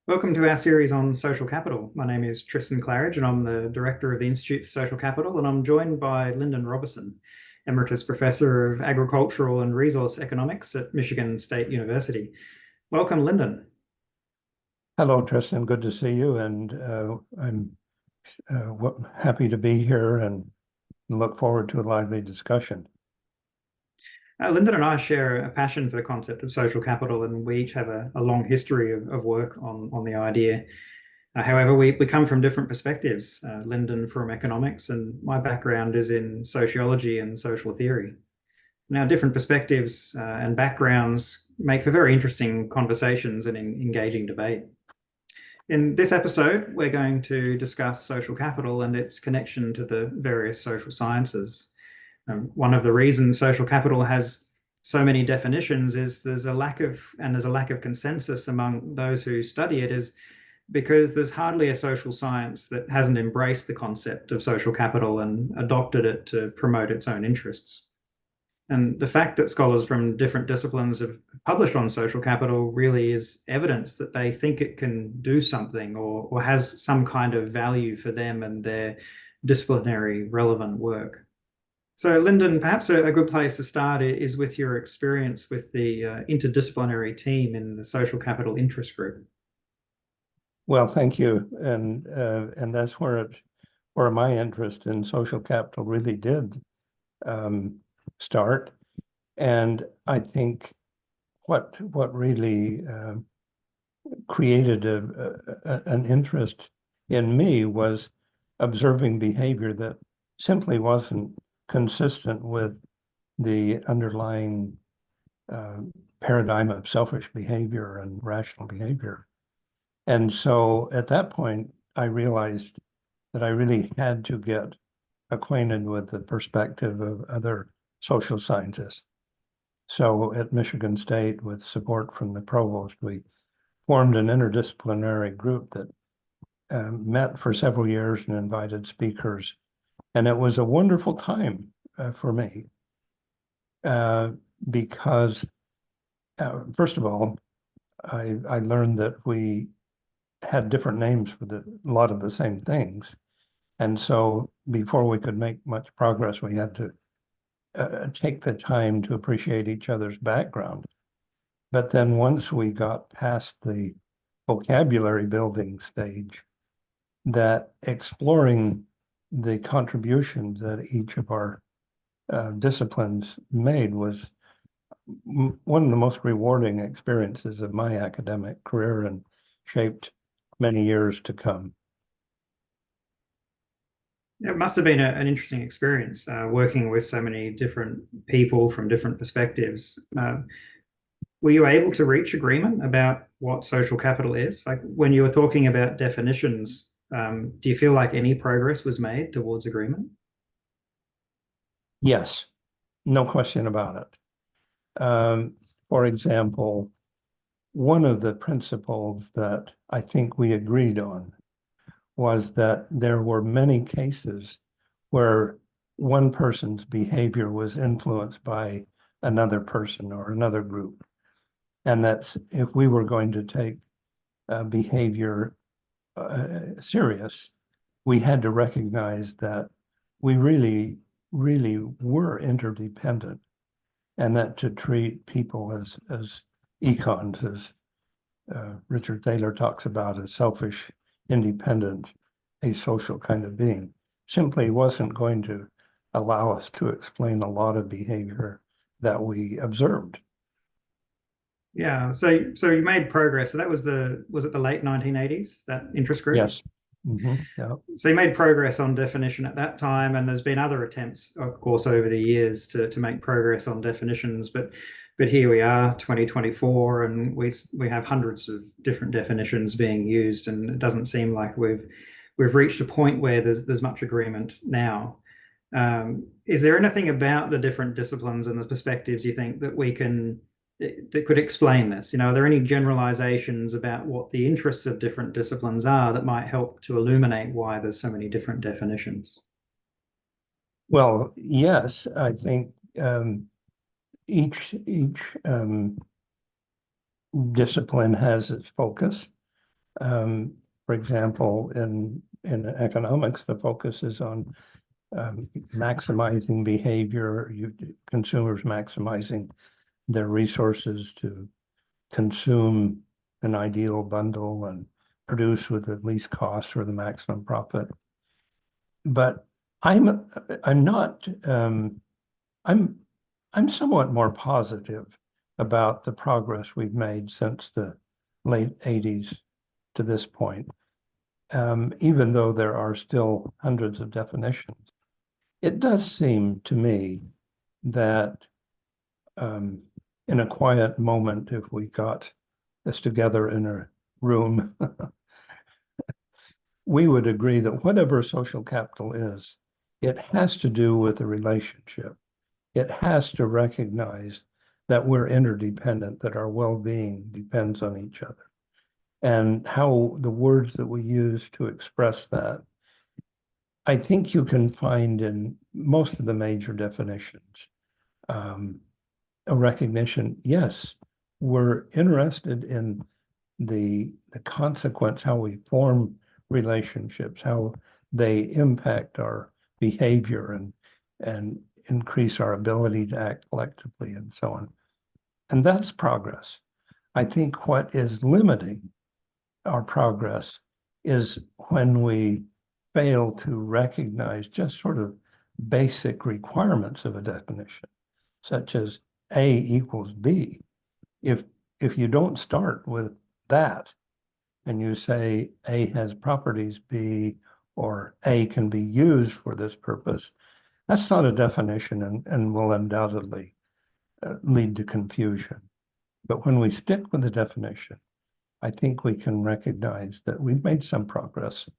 Welcome to our series on social capital. My name is Tristan Claridge, and I'm the director of the Institute for Social Capital, and I'm joined by Lyndon Robertson, Emeritus Professor of Agricultural and Resource Economics at Michigan State University. Welcome, Lyndon. Hello, Tristan. Good to see you, and I'm happy to be here and look forward to a lively discussion. Lyndon and I share a passion for the concept of social capital, and we each have a long history of work on the idea. However, we come from different perspectives. Lyndon from economics, and my background is in sociology and social theory. Now, different perspectives and backgrounds make for very interesting conversations and engaging debate. In this episode, we're going to discuss social capital and its connection to the various social sciences. One of the reasons social capital has so many definitions is there's a lack of consensus among those who study it, is because there's hardly a social science that hasn't embraced the concept of social capital and adopted it to promote its own interests. And the fact that scholars from different disciplines have published on social capital really is evidence that they think it can do something or has some kind of value for them and their disciplinary relevant work. So, Lyndon, perhaps a good place to start is with your experience with the interdisciplinary team in the social capital interest group. Well, thank you, and that's where my interest in social capital really did start, and I think what really created an interest in me was observing behavior that simply wasn't consistent with the underlying paradigm of selfish behavior and rational behavior. And so at that point, I realized that I really had to get acquainted with the perspective of other social scientists. So at Michigan State, with support from the provost, we formed an interdisciplinary group that met for several years and invited speakers. And it was a wonderful time for me because, first of all, I learned that we had different names for a lot of the same things. And so before we could make much progress, we had to take the time to appreciate each other's background. But then once we got past the vocabulary building stage, that exploring the contributions that each of our disciplines made was one of the most rewarding experiences of my academic career and shaped many years to come. It must have been an interesting experience working with so many different people from different perspectives. Were you able to reach agreement about what social capital is? Like when you were talking about definitions, do you feel like any progress was made towards agreement? Yes, no question about it. For example, one of the principles that I think we agreed on was that there were many cases where one person's behavior was influenced by another person or another group. And that's if we were going to take behavior serious, we had to recognize that we really were interdependent, and that to treat people as econs, as Richard Thaler talks about, as selfish, independent, asocial kind of being, simply wasn't going to allow us to explain a lot of behavior that we observed. Yeah. So you made progress. So that was it the late 1980s, that interest group? Yes. Mm-hmm. Yeah. So you made progress on definition at that time, and there's been other attempts, of course, over the years to make progress on definitions. But here we are, 2024, and we have hundreds of different definitions being used, and it doesn't seem like we've reached a point where there's much agreement now. Is there anything about the different disciplines and the perspectives you think that that could explain this? You know, are there any generalizations about what the interests of different disciplines are that might help to illuminate why there's so many different definitions? Well, yes, I think each discipline has its focus. For example, in economics, the focus is on maximizing behavior, consumers maximizing their resources to consume an ideal bundle and produce with the least cost or the maximum profit. But I'm not I'm somewhat more positive about the progress we've made since the late 80s to this point, even though there are still hundreds of definitions. It does seem to me that in a quiet moment, if we got this together in a room, we would agree that whatever social capital is, it has to do with a relationship. It has to recognize that we're interdependent, that our well-being depends on each other. And how the words that we use to express that, I think you can find in most of the major definitions, a recognition, yes, we're interested in the consequence, how we form relationships, how they impact our behavior and increase our ability to act collectively and so on. And that's progress. I think what is limiting our progress is when we fail to recognize just sort of basic requirements of a definition, such as A equals B. If you don't start with that and you say A has properties B or A can be used for this purpose, that's not a definition and will undoubtedly lead to confusion. But when we stick with the definition, I think we can recognize that we've made some progress.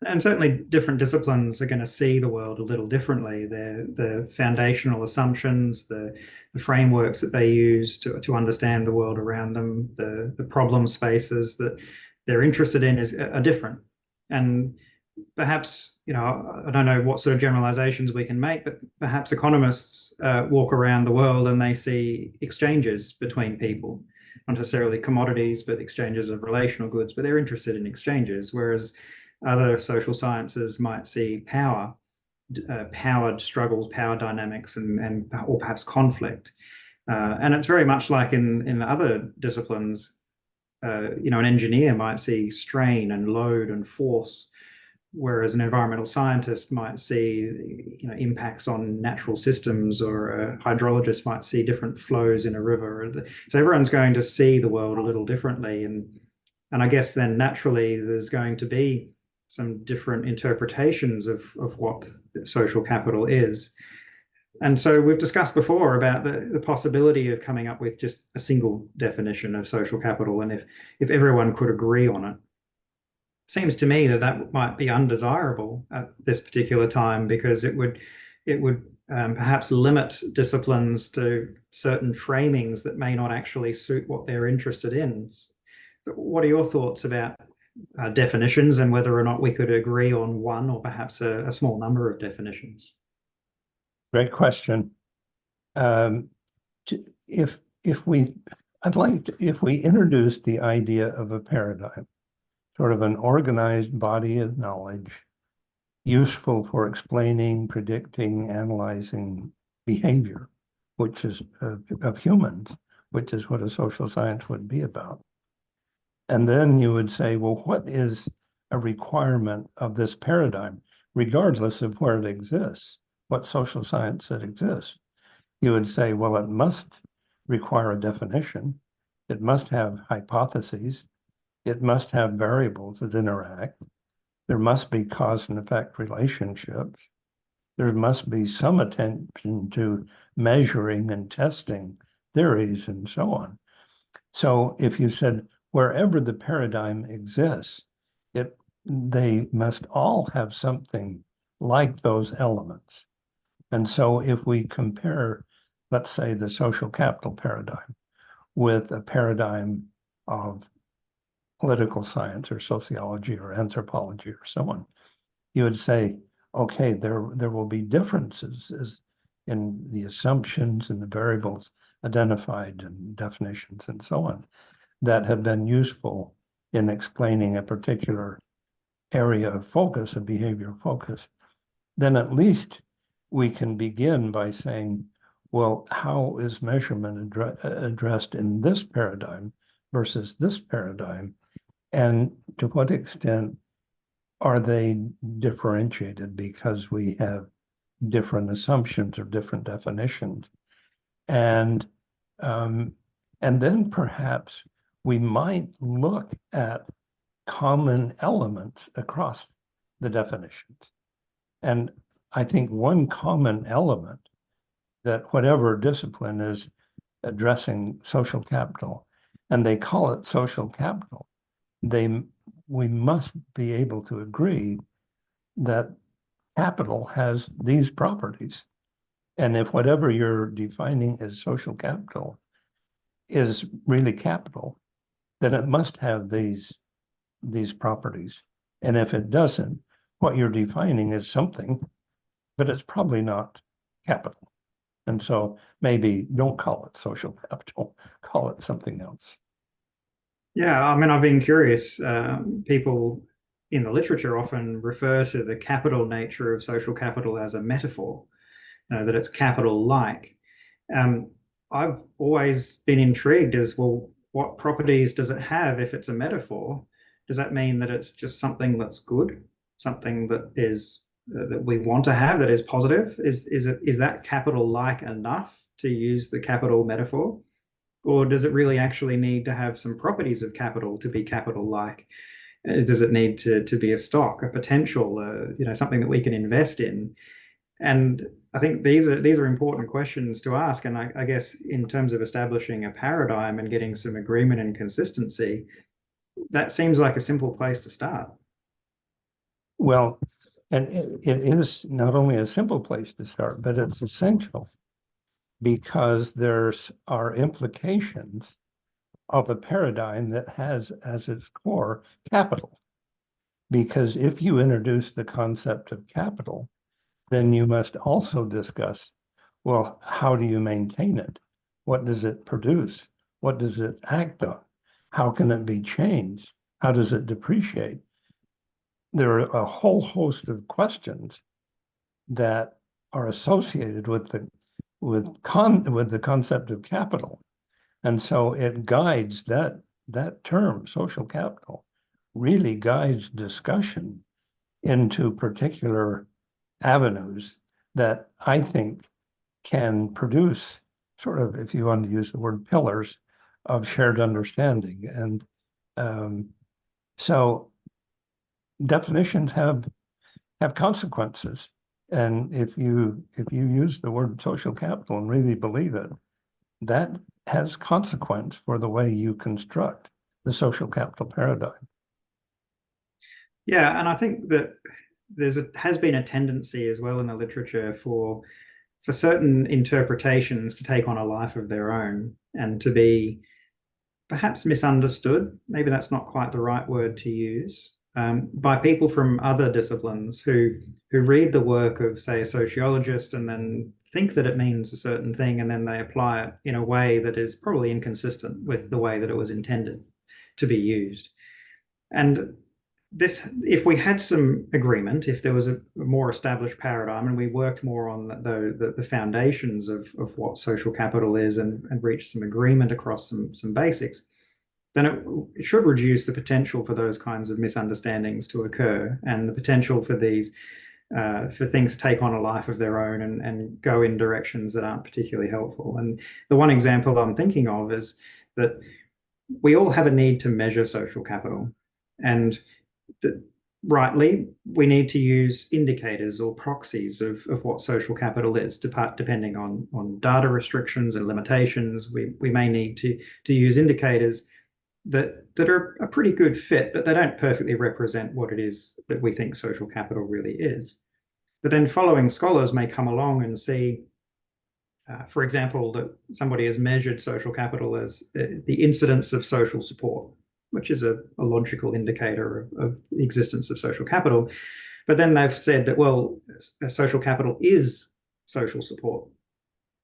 And certainly different disciplines are going to see the world a little differently. The foundational assumptions, the frameworks that they use to understand the world around them, the problem spaces that they're interested in are different. And perhaps, I don't know what sort of generalizations we can make, but perhaps economists walk around the world and they see exchanges between people, not necessarily commodities, but exchanges of relational goods, but they're interested in exchanges, whereas other social sciences might see power, powered struggles, power dynamics, or perhaps conflict. And it's very much like in other disciplines. An engineer might see strain and load and force, whereas an environmental scientist might see impacts on natural systems, or a hydrologist might see different flows in a river. So everyone's going to see the world a little differently, and I guess then naturally there's going to be some different interpretations of what social capital is. And so we've discussed before about the possibility of coming up with just a single definition of social capital, and if everyone could agree on it. Seems to me that might be undesirable at this particular time, because it would perhaps limit disciplines to certain framings that may not actually suit what they're interested in. But what are your thoughts about definitions, and whether or not we could agree on one or perhaps a small number of definitions? Great question. If we introduce the idea of a paradigm, sort of an organized body of knowledge, useful for explaining, predicting, analyzing behavior, which is of humans, which is what a social science would be about. And then you would say, well, what is a requirement of this paradigm, regardless of where it exists, what social science it exists? You would say, well, it must require a definition. It must have hypotheses. It must have variables that interact. There must be cause and effect relationships. There must be some attention to measuring and testing theories and so on. So if you said, wherever the paradigm exists, they must all have something like those elements. And so if we compare, let's say, the social capital paradigm with a paradigm of political science or sociology or anthropology or so on, you would say, okay, there will be differences in the assumptions and the variables identified and definitions and so on. that have been useful in explaining a particular area of focus, a behavior focus, then at least we can begin by saying, well, how is measurement addressed in this paradigm versus this paradigm? And to what extent are they differentiated because we have different assumptions or different definitions? And then perhaps we might look at common elements across the definitions. And I think one common element that whatever discipline is addressing social capital, and they call it social capital, we must be able to agree that capital has these properties. And if whatever you're defining as social capital is really capital, then it must have these properties. And if it doesn't, what you're defining is something, but it's probably not capital. And so maybe don't call it social capital, call it something else. Yeah, I mean, I've been curious. People in the literature often refer to the capital nature of social capital as a metaphor, that it's capital-like. I've always been intrigued as, well, what properties does it have if it's a metaphor? Does that mean that it's just something that's good, something that is that we want to have, that is positive? Is that capital-like enough to use the capital metaphor? Or does it really actually need to have some properties of capital to be capital-like? Does it need to be a stock, a potential, something that we can invest in? And I think these are important questions to ask. And I guess in terms of establishing a paradigm and getting some agreement and consistency, that seems like a simple place to start. Well, and it is not only a simple place to start, but it's essential because there's are implications of a paradigm that has as its core capital. Because if you introduce the concept of capital, then you must also discuss, well, how do you maintain it? What does it produce? What does it act on? How can it be changed? How does it depreciate? There are a whole host of questions that are associated with the concept of capital. And so it guides that term, social capital, really guides discussion into particular avenues that I think can produce sort of, if you want to use the word, pillars of shared understanding. And so definitions have consequences. And if you use the word social capital and really believe it, that has consequence for the way you construct the social capital paradigm. Yeah, and I think that has been a tendency as well in the literature for certain interpretations to take on a life of their own and to be perhaps misunderstood. Maybe that's not quite the right word to use, by people from other disciplines who read the work of, say, a sociologist and then think that it means a certain thing, and then they apply it in a way that is probably inconsistent with the way that it was intended to be used. And this, if we had some agreement, if there was a more established paradigm and we worked more on the foundations of what social capital is and reached some agreement across some basics, then it should reduce the potential for those kinds of misunderstandings to occur and the potential for these for things to take on a life of their own and go in directions that aren't particularly helpful. And the one example I'm thinking of is that we all have a need to measure social capital, and rightly, we need to use indicators or proxies of what social capital is, depending on data restrictions and limitations. We may need to use indicators that are a pretty good fit, but they don't perfectly represent what it is that we think social capital really is. But then following scholars may come along and see, for example, that somebody has measured social capital as the incidence of social support, which is a logical indicator of the existence of social capital. But then they've said that, well, social capital is social support.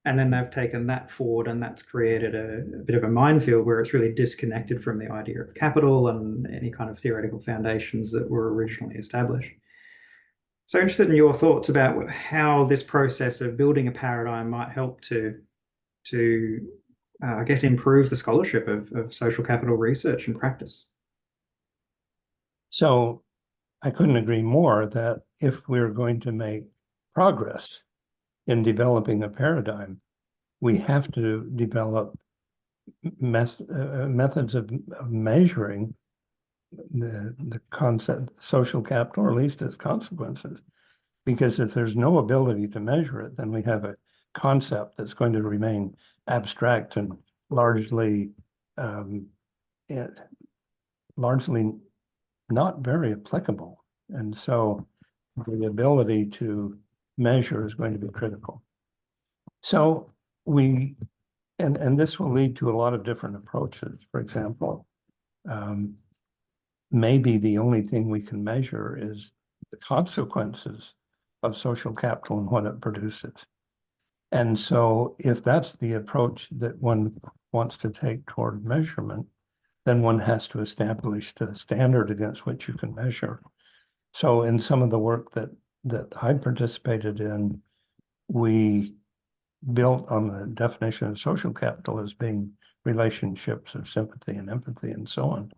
And then they've taken that forward, and that's created a bit of a minefield where it's really disconnected from the idea of capital and any kind of theoretical foundations that were originally established. So interested in your thoughts about how this process of building a paradigm might help to I guess, improve the scholarship of social capital research and practice. So I couldn't agree more that if we're going to make progress in developing a paradigm, we have to develop methods of measuring the concept social capital, or at least its consequences. Because if there's no ability to measure it, then we have a concept that's going to remain abstract and largely largely not very applicable. And so the ability to measure is going to be critical. So and this will lead to a lot of different approaches. For example, maybe the only thing we can measure is the consequences of social capital and what it produces. And so if that's the approach that one wants to take toward measurement, then one has to establish the standard against which you can measure. So in some of the work that I participated in, we built on the definition of social capital as being relationships of sympathy and empathy and so on,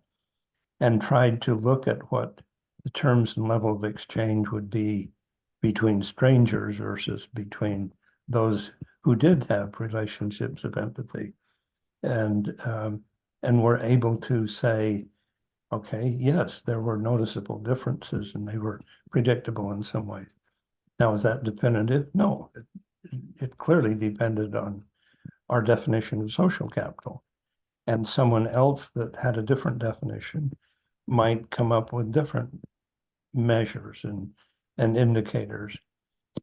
and tried to look at what the terms and level of exchange would be between strangers versus between those who did have relationships of empathy. And were able to say, okay, yes, there were noticeable differences and they were predictable in some ways. Now, is that definitive? No, it clearly depended on our definition of social capital. And someone else that had a different definition might come up with different measures and indicators.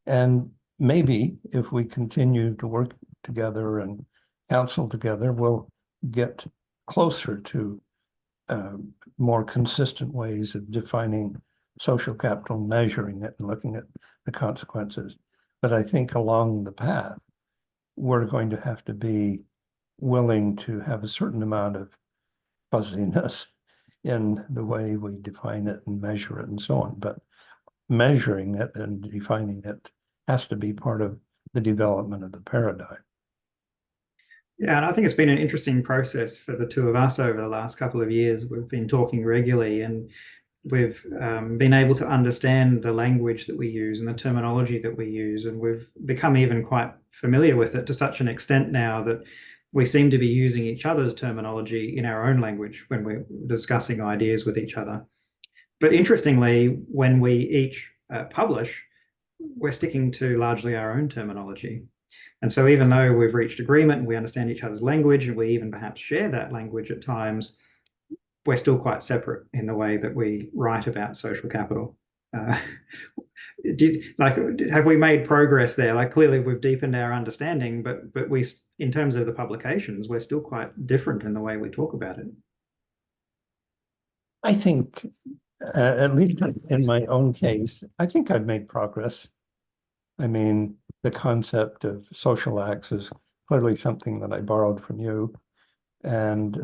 And maybe if we continue to work together and counsel together, we'll get closer to more consistent ways of defining social capital, measuring it and looking at the consequences. But I think along the path, we're going to have to be willing to have a certain amount of fuzziness in the way we define it and measure it and so on. But measuring it and defining it has to be part of the development of the paradigm. Yeah, and I think it's been an interesting process for the two of us over the last couple of years. We've been talking regularly, and we've been able to understand the language that we use and the terminology that we use, and we've become even quite familiar with it to such an extent now that we seem to be using each other's terminology in our own language when we're discussing ideas with each other. But interestingly, when we each publish, we're sticking to largely our own terminology. And so even though we've reached agreement and we understand each other's language and we even perhaps share that language at times, we're still quite separate in the way that we write about social capital. Have we made progress there? Like, clearly we've deepened our understanding, but we, in terms of the publications, we're still quite different in the way we talk about it. I think, at least in my own case, I think I've made progress. I mean, the concept of social acts is clearly something that I borrowed from you. And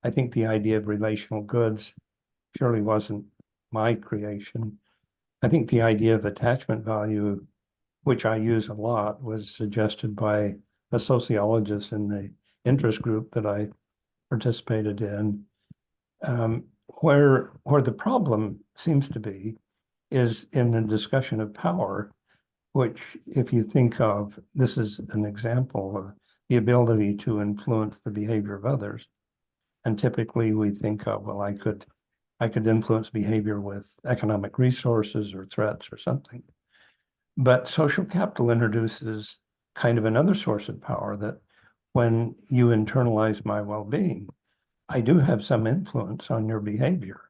I think the idea of relational goods surely wasn't my creation. I think the idea of attachment value, which I use a lot, was suggested by a sociologist in the interest group that I participated in. Where the problem seems to be is in the discussion of power, which, if you think of, this is an example of the ability to influence the behavior of others. And typically we think of, well, I could influence behavior with economic resources or threats or something. But social capital introduces kind of another source of power, that when you internalize my well-being, I do have some influence on your behavior.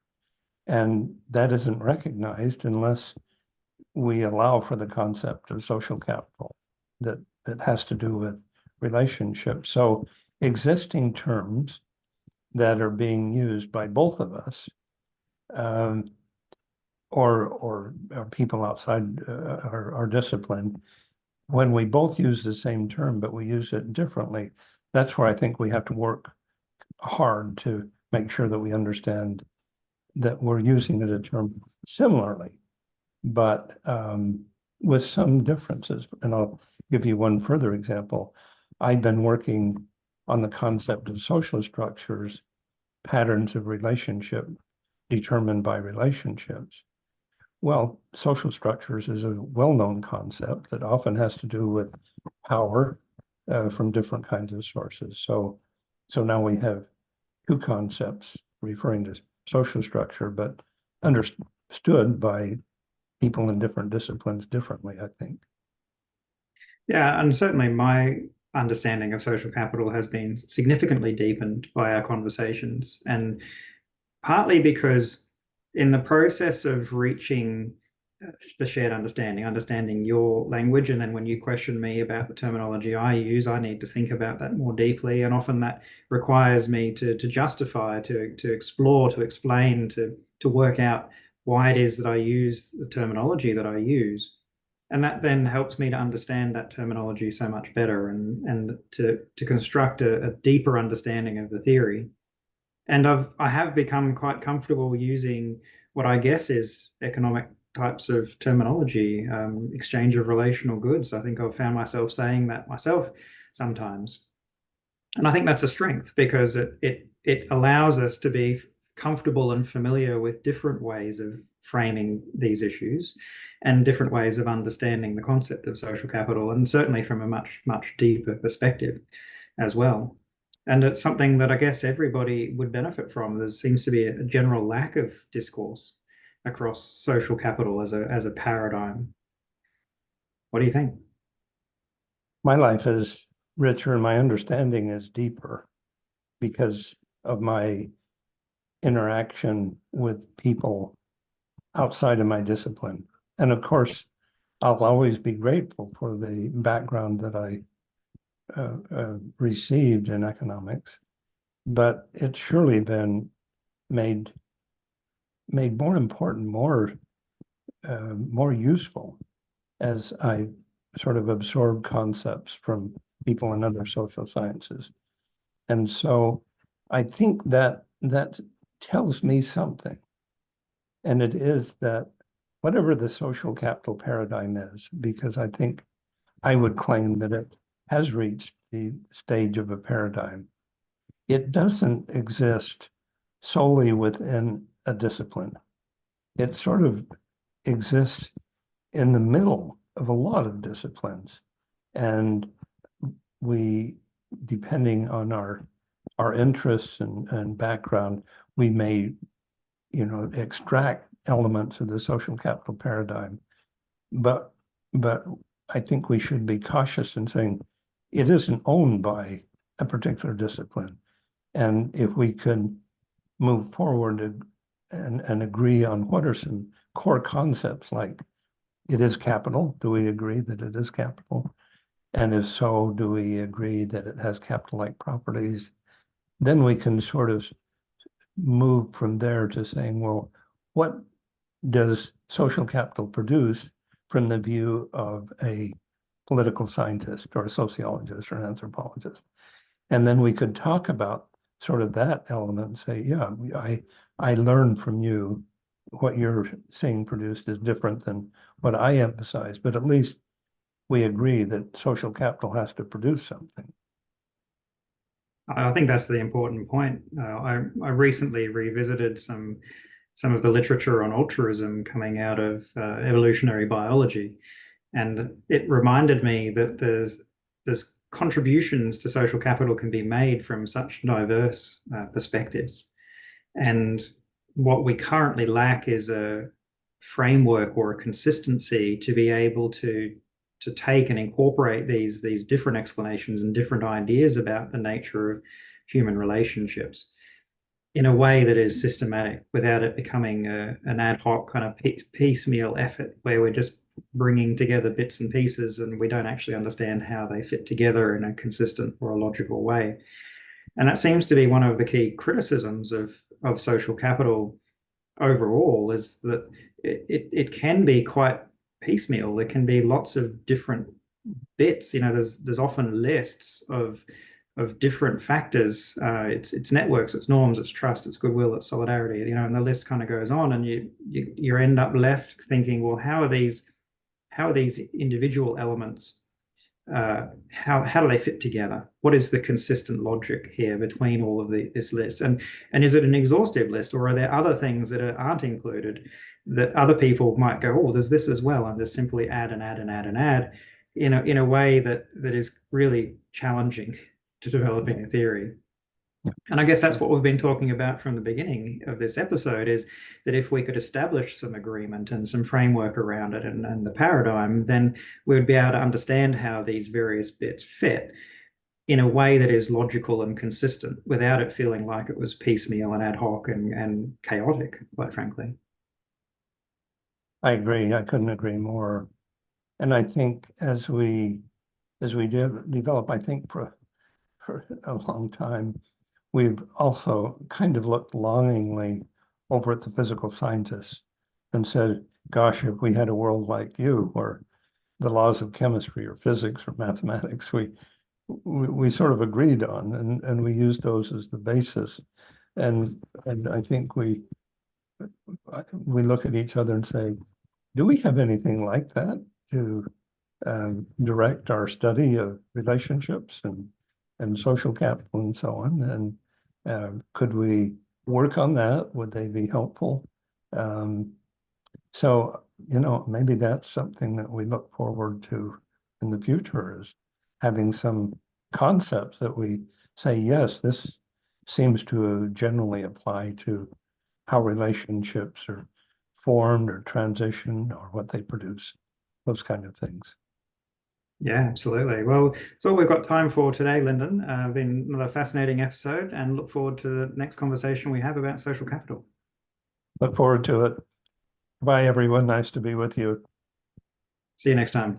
And that isn't recognized unless we allow for the concept of social capital that has to do with relationships. So existing terms that are being used by both of us, or people outside our discipline, when we both use the same term, but we use it differently, that's where I think we have to work hard to make sure that we understand that we're using the term similarly, but with some differences. And I'll give you one further example. I've been working on the concept of social structures, patterns of relationship determined by relationships. Well, social structures is a well-known concept that often has to do with power from different kinds of sources. So now we have two concepts referring to social structure, but understood by people in different disciplines differently, I think. Yeah, and certainly my understanding of social capital has been significantly deepened by our conversations, and partly because in the process of reaching the shared understanding your language, and then when you question me about the terminology I use, I need to think about that more deeply, and often that requires me to justify, to explore, to explain, to work out why it is that I use the terminology that I use. And that then helps me to understand that terminology so much better, and to construct a deeper understanding of the theory. And I have become quite comfortable using what I guess is economic types of terminology, exchange of relational goods. I think I've found myself saying that myself sometimes. And I think that's a strength because it allows us to be comfortable and familiar with different ways of framing these issues and different ways of understanding the concept of social capital, and certainly from a much deeper perspective as well. And it's something that I guess everybody would benefit from. There seems to be a general lack of discourse across social capital as a paradigm. What do you think? My life is richer and my understanding is deeper because of my interaction with people outside of my discipline. And of course, I'll always be grateful for the background that I received in economics, but it's surely been made more important, more useful as I sort of absorb concepts from people in other social sciences. And so I think that tells me something. And it is that whatever the social capital paradigm is, because I think I would claim that it has reached the stage of a paradigm, it doesn't exist solely within a discipline. It sort of exists in the middle of a lot of disciplines. And we, depending on our interests and background, we may, extract elements of the social capital paradigm. But I think we should be cautious in saying it isn't owned by a particular discipline. And if we could move forward and agree on what are some core concepts, like it is capital. Do we agree that it is capital? And if so, do we agree that it has capital-like properties? Then we can sort of move from there to saying, well, what does social capital produce from the view of a political scientist or a sociologist or an anthropologist? And then we could talk about sort of that element and say, yeah, I learned from you what you're seeing produced is different than what I emphasize, but at least we agree that social capital has to produce something. I think that's the important point. I recently revisited some of the literature on altruism coming out of evolutionary biology, and it reminded me that there's contributions to social capital can be made from such diverse perspectives, and what we currently lack is a framework or a consistency to be able to take and incorporate these different explanations and different ideas about the nature of human relationships in a way that is systematic without it becoming an ad hoc kind of piecemeal effort where we're just bringing together bits and pieces and we don't actually understand how they fit together in a consistent or a logical way. And that seems to be one of the key criticisms of social capital overall, is that it can be quite piecemeal. There can be lots of different bits. There's often lists of different factors. It's networks, it's norms, it's trust, it's goodwill, it's solidarity. And the list kind of goes on, and you end up left thinking, well, how are these individual elements? How do they fit together? What is the consistent logic here between all of this list? And is it an exhaustive list, or are there other things that aren't included that other people might go, oh, there's this as well, and just simply add and add and add and add in a way that is really challenging to developing a theory. And I guess that's what we've been talking about from the beginning of this episode, is that if we could establish some agreement and some framework around it and the paradigm, then we would be able to understand how these various bits fit in a way that is logical and consistent without it feeling like it was piecemeal and ad hoc and chaotic, quite frankly. I agree. I couldn't agree more. And I think as we develop, I think for a long time, we've also kind of looked longingly over at the physical scientists and said, gosh, if we had a world like you, where the laws of chemistry or physics or mathematics we sort of agreed on, and we used those as the basis. And I think we look at each other and say, do we have anything like that to direct our study of relationships and social capital and so on? And could we work on that? Would they be helpful? So, maybe that's something that we look forward to in the future, is having some concepts that we say, yes, this seems to generally apply to how relationships are formed or transitioned or what they produce, those kind of things. Yeah, absolutely. Well, it's all we've got time for today, Lyndon. Been another fascinating episode, and look forward to the next conversation we have about social capital. Look forward to it. Bye, everyone. Nice to be with you. See you next time.